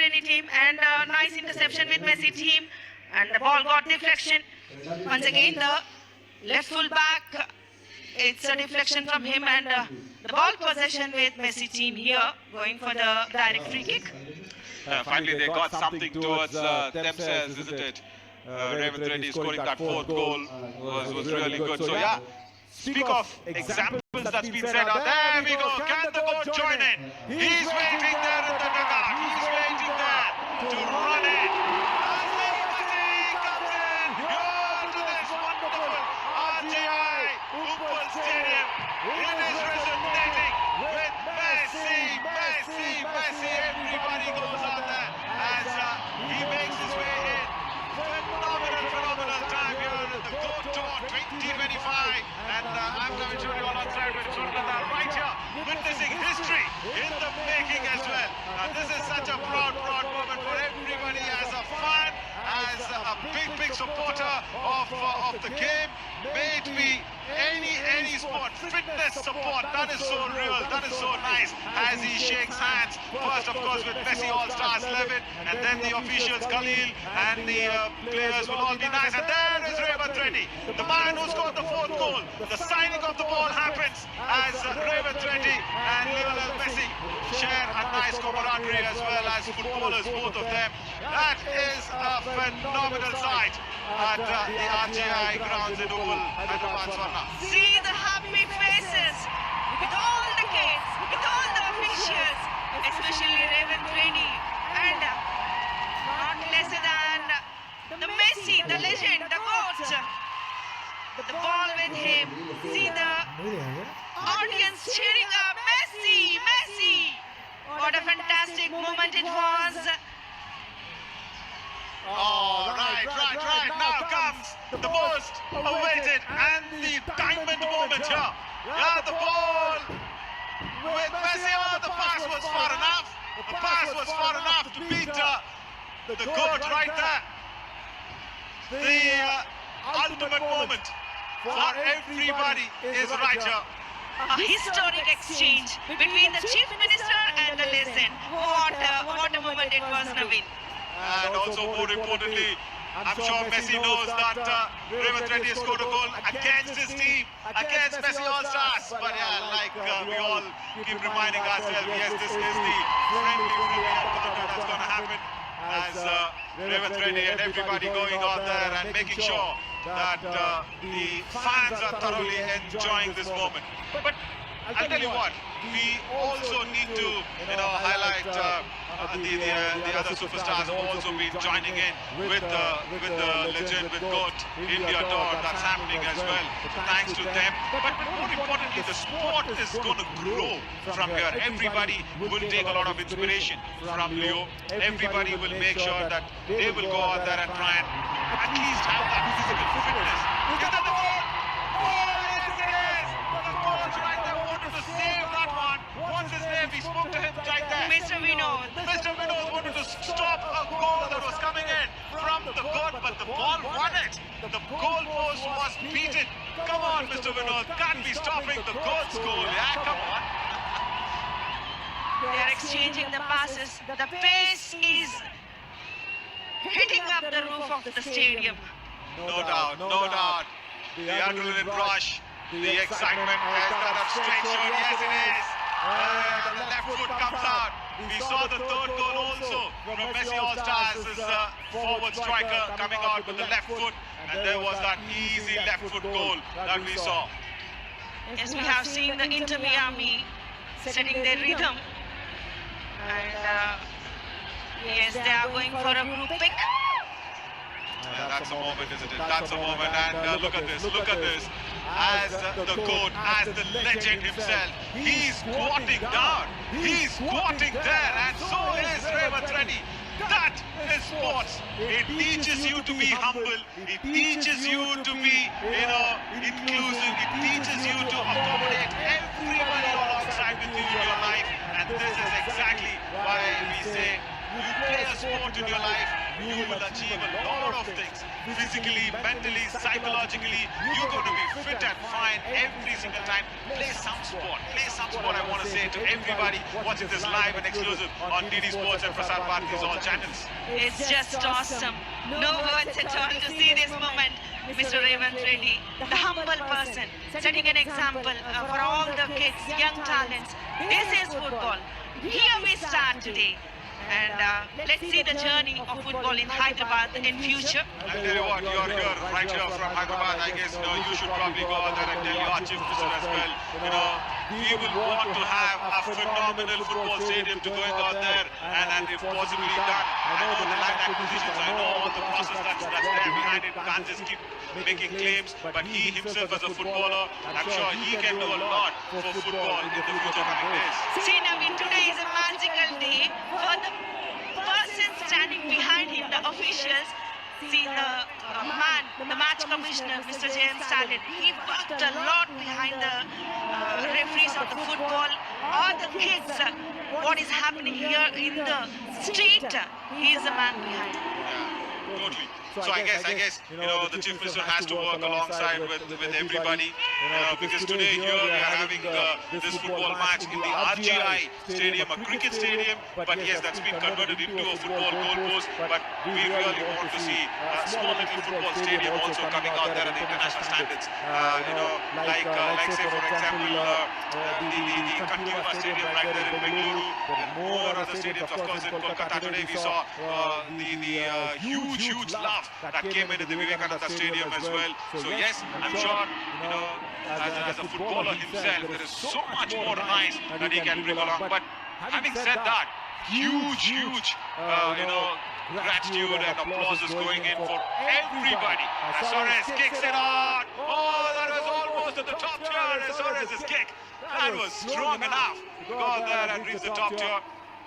Trini team, and nice interception with Messi team, and the ball got deflection. Once again, the left full back, it's a deflection from him, and the ball possession with Messi team here, going for the direct free kick. Finally, they got something towards themselves, isn't it? Revanth Reddy scoring that fourth goal was really good. So yeah, speak of examples that's been said out. There we go. Can the goat join in? He's waiting there in the dugout. He's waiting there to run in. And Messi comes in here to this wonderful RJI Uppal Stadium. It is resonating with Messi, Messi, Messi. Everybody goes out there as he makes his way in. Phenomenal time here at the GOAT Tour 2025, and I'm going to show you all on track with Chundala right here, witnessing history in the making as well. This is such a proud moment for everybody as a fan, as a big supporter of the game. May it be any sport, fitness support, that is so real, that is so nice, as he shakes hands, first of course with Messi All-Stars 11, and then the officials Khalil and the players will all be nice, and there is Revanth Reddy, the man who scored the fourth goal. The signing of the ball happens as Revanth Reddy and Lionel Messi share a nice camaraderie as well as footballers, both of them. That is a phenomenal sight at the RJI grounds in Uppal, Hyderabad, Swarna. See the happy faces with all the kids, with all the officials, especially Revanth Reddy, and not lesser than the Messi, the legend, the GOAT. The ball with him. See the audience cheering up, Messi, Messi. What a fantastic moment it was. Oh, right. Now comes the most awaited and the diamond moment here. Yeah, the ball with Messi. Oh, the pass was far enough. The pass was far enough to beat the GOAT right there. The ultimate moment for everybody is right here. A historic exchange between the Chief Minister and the legend. What a moment it was, Naveen. And also, more importantly, I'm sure Messi knows that Revanth Reddy has scored a goal against his team, against Messi All-Stars. But yeah, like we all keep reminding ourselves, yes, this is the friendly encounter that's going to happen as Revanth Reddy and everybody going out there and making sure that the fans are thoroughly enjoying this moment. But I'll tell you what, we also need to, highlight the other superstars who also been joining in with the legend, with GOAT India tour that's happening as well. So thanks to them. But more importantly, the sport is going to grow from here. Everybody will take a lot of inspiration from Leo. Everybody will make sure that they will go out there and try and at least have that physical fitness. Is that the goal? Oh, yes it is! The coach right there wanted to save that one. What's his name? We spoke to him right there. Mr. Vinod. Mr. Vinod wanted to stop a goal that was coming in from the GOAT, but the ball won it. The goalpost was beaten. Come on, Mr. Vinod. Can't be stopping the GOAT's goal. Yeah, come on. They are exchanging the passes. The pace is hitting up the roof of the stadium. No doubt. The adrenaline rush, the excitement has that up straight shot. Yes, it is. And the left foot comes out. We saw the third goal also from Messi All-Stars, his forward striker coming out with the left foot. And there was that easy left foot goal that we saw. Yes, we have seen the Inter Miami setting their rhythm. And yes, they are going for a group pick. Yeah, that's a moment, isn't it? That's a moment, and look at this. As the GOAT, as the legend himself, he's squatting down. He's squatting there, and so is Revanth Reddy. That is sports. It teaches you to be humble. It teaches you to be, inclusive. It teaches you to accommodate everybody alongside with you in your life. And this is exactly why we say you play a sport in your life, you will achieve a lot of things. Physically, mentally, psychologically, you're going to be fit and fine every single time. Play some sport. Play some sport, I want to say to everybody watching this live and exclusive on DD Sports and Prasar Bharati's all channels. It's just awesome. No words at all to see this moment. Mr. Revanth Reddy, the humble person, setting an example for all the kids, young talents. This is football. Here we start today. And let's see the journey of football in Hyderabad in future. I'll tell you what, you're here, right here from Hyderabad. I guess you should probably go out there and tell your chief minister as well. We will want to have a phenomenal football stadium to going out there and if possibly done. I know the land acquisitions, I know all the process that's there behind it. Can't just keep making claims, but he himself as a footballer, I'm sure he can do a lot for football in the future coming days. See, Naveen, today is a magical day for the person standing behind him, the officials. See, the match commissioner, Mr. J.M. Stalin, he worked a lot behind the referees of the football, all the kids, what is happening here in the street, he is the man behind. Yeah, totally. So I guess the chief minister has to work alongside with everybody because today here we are having this football match in the RGI stadium, a cricket stadium, but yes, that's been converted into a football goalpost. But we really want to see a small little football stadium also coming out there at the international standards. Like say for example the Kandiva stadium right there in Bengaluru, and more other stadiums. Of course, in Kolkata today we saw the huge love that came into the Vivekananda Stadium as well. So yes, I'm sure, as a footballer himself, there is so much more nice that he can bring along. But having said that, huge, gratitude and applause is going in for everybody. As Suarez kicks it on. Oh, that was almost at the top tier. As Suarez's kick, that was strong enough to go out there and reach the top tier.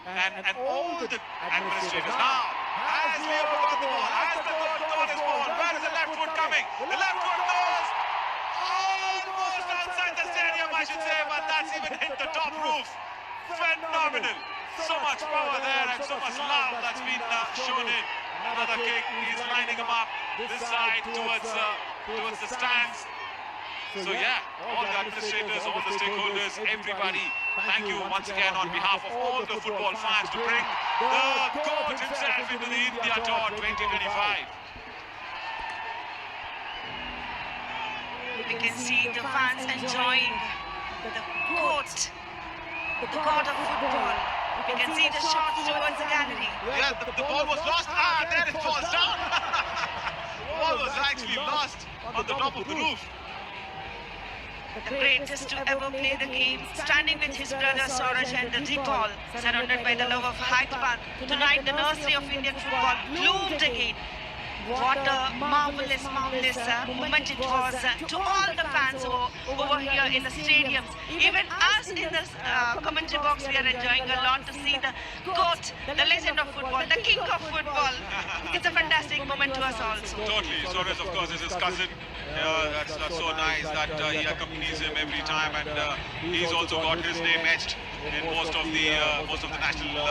And all the administrators now, as Leo got the ball, as the third got his ball, where is the left foot coming? The left foot goes almost outside the stadium, I should say, but that's even hit the top roof. Phenomenal. So much power there and so much love that's been shown in. Another kick, he's lining him up this side towards the stands. So yeah, all the administrators, all the stakeholders, everybody, thank you once again on behalf of all the football fans to bring the coach himself into the India Tour 2025. We can see the fans enjoying the court of football. We can see the shots towards the gallery. Yeah, the ball was lost. There it falls down. The ball was actually lost on the top of the roof. The greatest to ever play the game, standing with his brother Sauraj and the recall, surrounded by the love of Hyderabad. Tonight, the nursery of Indian football bloomed again. What a marvelous moment it was to all the fans over here in the stadiums. Even us in the commentary box, we are enjoying a lot to see the GOAT, the legend of football, the king of football. It's a fantastic moment to us also. Totally. Suarez, of course, is his cousin. That's so nice that he accompanies him every time, and he's also got his name etched in most of the national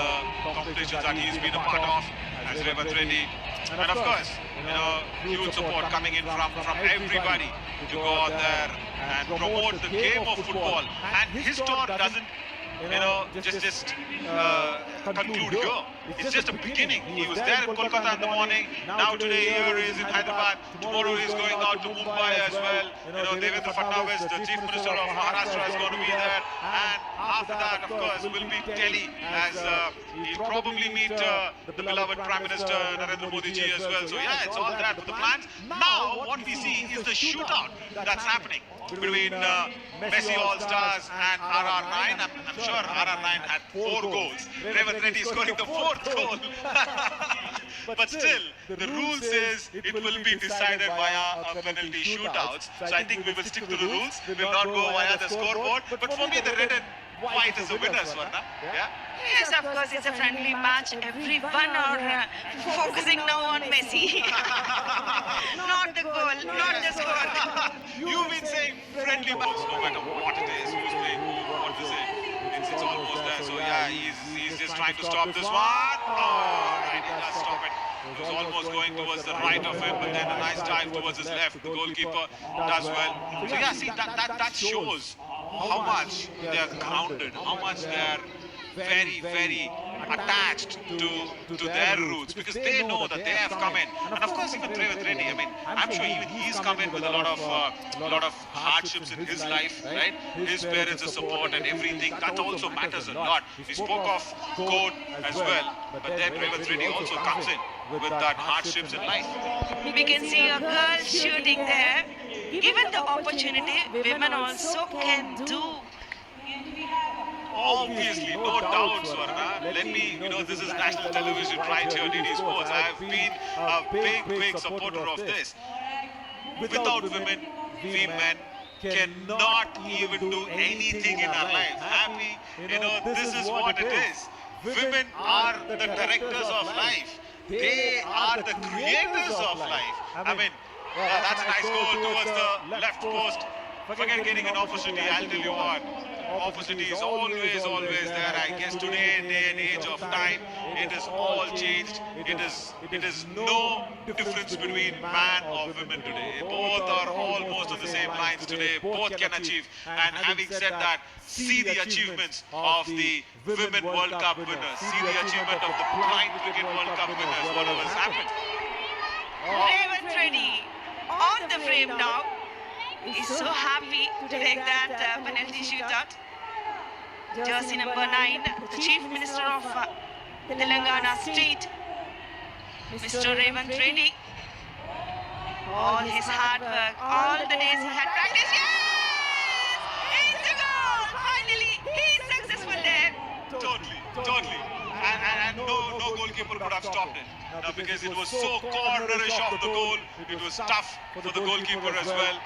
competitions that he's been a part of as Revanth Reddy. And of course, huge support coming in from everybody to go out there and promote the game of football. And his tour doesn't just conclude here. It's just a beginning. He was there in Kolkata in the morning. Now today here he is in Hyderabad. Tomorrow he's going out to Mumbai as well. Devendra Fadnavis, the Chief Minister of Maharashtra, is going to be there. And after that, of course, will be Delhi, as he'll probably meet the beloved Prime Minister Narendra Modi ji as well. So yeah, it's all there for the plans. Now what we see is the shootout that's happening between Messi All-Stars and RR9. I'm sure RR9 had 4 goals. Revanth Reddy scoring the 4th goal. But still, the rule says it will be decided via a penalty shootouts. So I think we will stick to the rules. We will not go via the scoreboard. But for me, the red and white is a winner, Swarna. Yeah? Yes, of course, it's a friendly match. Everyone are focusing now on Messi. Not the goal, not the score. You've been saying friendly match, no matter what it is, who's playing, who, what to say. It's almost there. So yeah, he's just trying trying to stop this one. Oh, right, he does stop it. He was almost going towards the right of him, but then a nice dive towards his left. The goalkeeper does well. So yeah, see, that shows how much they are grounded, how much they are very attached to their roots, because they know that they have come in. And of course, even Revanth Reddy, I mean, I'm sure even he's come in with a lot of hardships in his life, right? His parents' support and everything, that also matters a lot. We spoke of code as well, but then Revanth Reddy also comes in with that hardships in life. We can see a girl shooting there. Given the opportunity, women also can do. Obviously, no doubt, Swarna. Let me, this is national television right here, DD Sports. I have been a big supporter of this. Without women, we men cannot even do anything in our lives. Happy, this is what it is. Women are the directors of life. They are the creators of life. I mean, that's a nice goal towards the left post. Forget getting an opportunity, I'll tell you what. Opportunity is always there. I guess today in day and age of time, it is all changed. It is no difference between man or women today. Both are almost on the same lines today. Both can achieve. And having said that, see the achievements of the Women World Cup winners. See the achievement of the Blind Cricket World Cup winners. Whatever has happened. Revanth Reddy on the frame now. He's so happy to take that penalty shootout. Jersey number 9, the Chief Minister of Telangana State, Mr. Revanth Reddy. All his hard work, all the days he had practiced. Yes! It's a goal! Finally, he's successful there. Totally. And no goalkeeper could have stopped it. Now, because it was so cornerish of the goal, it was tough for the goalkeeper as well.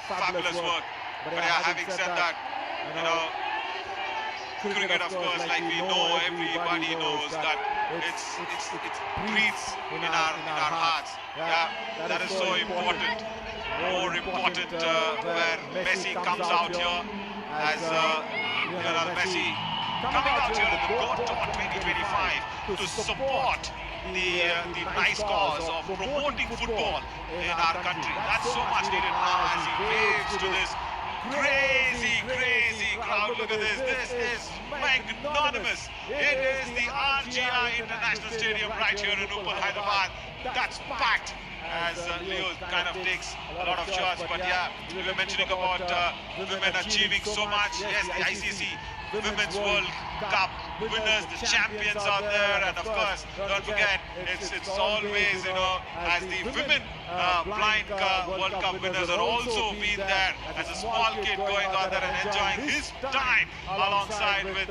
Fabulous work. But yeah, having said that, cricket, of course, like we know, everybody knows that it breathes in our hearts. Yeah, that is so important. More important where Messi comes out here as Messi coming out here in the GOAT Tour 2025 to support the nice cause of promoting football in our country. That's so much needed now as he waves to this crazy crowd. Look at this. This is magnanimous. It is the RGI International Stadium right here in Uppal, Hyderabad. That's packed as Leo kind of takes a lot of shots. But yeah, we were mentioning about women achieving so much. Yes, the ICC Women's World Cup winners, the champions out there, and of course, don't forget, it's always, as the women blind World Cup winners are also been there as a small kid going out there and enjoying his time alongside with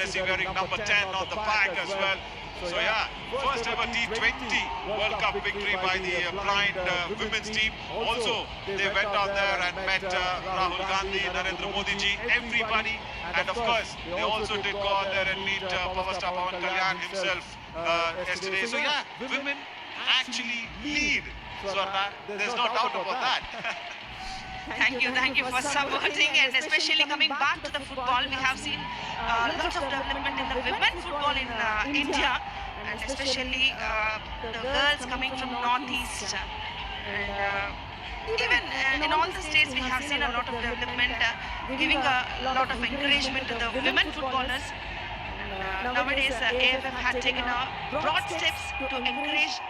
Messi wearing number 10 on the back as well. So yeah, first ever T20 World Cup victory by the blind women's team. Also, they went out there and met Rahul Gandhi, Narendra Modi ji, everybody. And of course, they also did go out there and meet Power Star Pawan Kalyan himself yesterday. So yeah, women actually lead. Swarna, there's no doubt about that. Thank you for supporting, and especially coming back to the football. We have seen lots of development in the women football in India, and especially the girls coming from Northeast. And even in all the states, we have seen a lot of development, giving a lot of encouragement to the women footballers. Nowadays, AFF had taken broad steps to encourage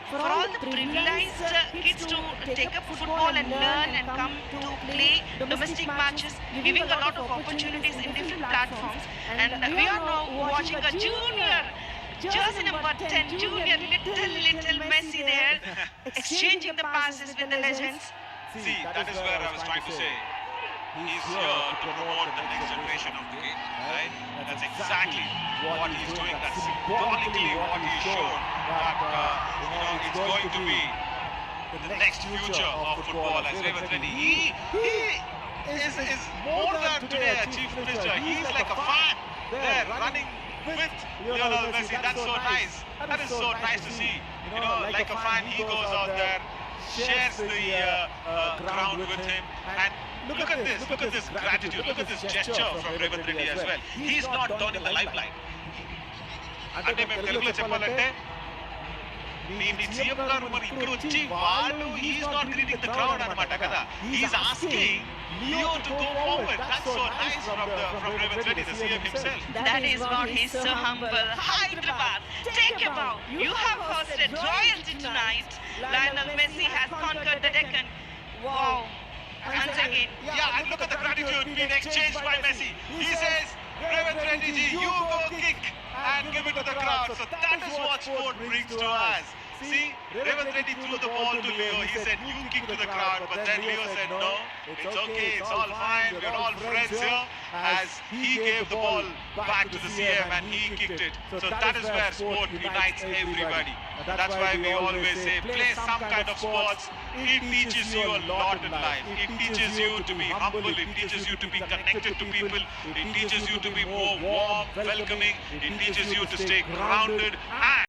for all the privileged kids to take up football and learn and come to play domestic matches, giving a lot of opportunities in different platforms. And we are now watching a junior, jersey number 10, junior, little Messi there, exchanging the passes with the legends. See, that is where I was trying to say. He's here to promote the next generation of the game, right? That's exactly what he's doing. That's symbolically what he's shown. That it's going to be the next future of football as Revanth Reddy. He is more than today a chief minister. He's like a fan there running with Lionel Messi. That's so nice. That is so nice to see. Like a fan, he goes out there, shares the ground with him, and look at this gratitude, look at this gesture from Revanth Reddy as well. He's not down in the limelight. అంటే మేము తెలుగులో చెప్పాలంటే మీ CM గారు మరి ఇక్కడ వచ్చి వాళ్ళు is not greeting the crowd అన్నమాట కదా. Is asking Leo to go forward. That's so nice from Revanth Reddy, the CM himself. That is what he's so humble. Hyderabad, take a bow. You have hosted royalty tonight. Lionel Messi has conquered the Deccan. Wow. Once again. Yeah, and look at the gratitude being exchanged by Messi. He says, Revanth Reddy ji, you go kick and give it to the crowd. So that is what sport brings to us. See, Revanth Reddy threw the ball to Leo. He said, you kick to the crowd. But then Leo said, no, it's okay, it's all fine. We're all friends here. As he gave the ball back to the CM and he kicked it. So that is where sport unites everybody. That's why we always say, play some kind of sports. It teaches you a lot in life. It teaches you to be humble. It teaches you to be connected to people. It teaches you to be more warm, welcoming. It teaches you to stay grounded. And